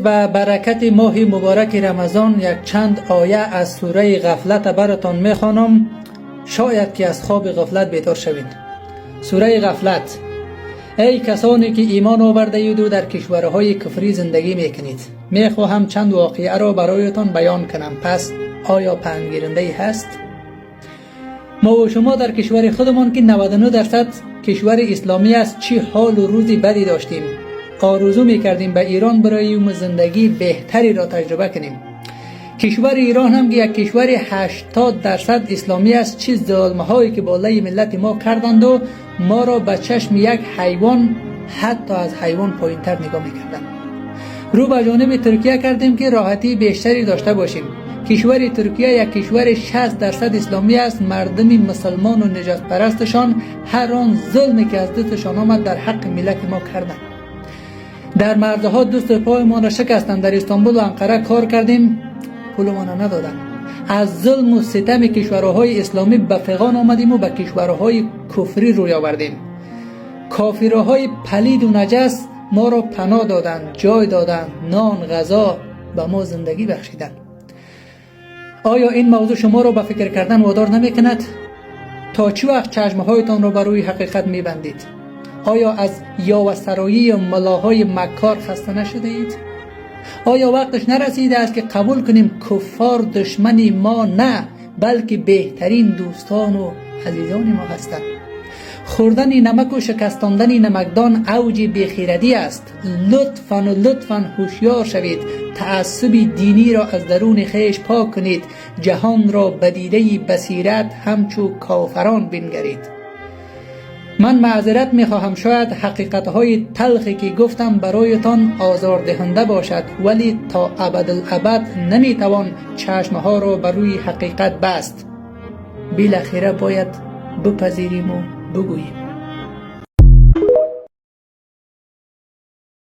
و برکت ماه مبارک رمضان یک چند آیه از سوره غفلت براتان میخوانم، شاید که از خواب غفلت بیدار شوید. سوره غفلت: ای کسانی که ایمان آورده اید و در کشورهای کفری زندگی میکنید، میخواهم چند واقعه را برایتان بیان کنم، پس آیا پندگیرنده هست؟ ما و شما در کشور خودمان که 99% کشور اسلامی است چه حال و روزی بدی داشتیم. آرزو میکردیم به ایران براییم زندگی بهتری را تجربه کنیم. کشور ایران هم یک کشور 80% اسلامی است چه ظلم‌هایی که بالای ملت ما کردند و ما را به چشم یک حیوان، حتی از حیوان پایین‌تر نگاه میکردند. رو به جانب ترکیه کردیم که راحتی بیشتری داشته باشیم. کشور ترکیه یک کشور 60% اسلامی است. مردم مسلمان و نجات پرستشان هر آن ظلمی که از دستشان آمد در حق ملت ما کردند. در مرزها دست پایمان را شکستند. در استانبول و انقره کار کردیم، پولمان را ندادند. از ظلم و ستم کشورهای اسلامی به فغان آمدیم و به کشورهای کفری روی آوردیم. کافرهای پلید و نجس ما را پناه دادند، جای دادند، نان، غذا به ما زندگی بخشیدند. آیا این موضوع شما را به فکر کردن وادار نمی کند؟ تا چه وقت چشمهایتان را بر روی حقیقت می بندید؟ آیا از یاوه‌سرایی و ملاهای مکار خسته نشده اید؟ آیا وقتش نرسیده است که قبول کنیم کفار دشمنی ما نه، بلکه بهترین دوستان و عزیزان ما هستند؟ خوردن نمک و شکستاندن نمکدان اوج بیخیردی است. لطفاً هوشیار شوید. تعصب دینی را از درون خیش پاک کنید. جهان را به دیده بصیرت همچو کافران بنگرید. من معذرت میخواهم، شاید حقیقتهای تلخی که گفتم برایتان آزاردهنده باشد، ولی تا ابدالابد نمیتوان چشمها را بر روی حقیقت بست. بالاخره باید بپذیریم و بگوییم.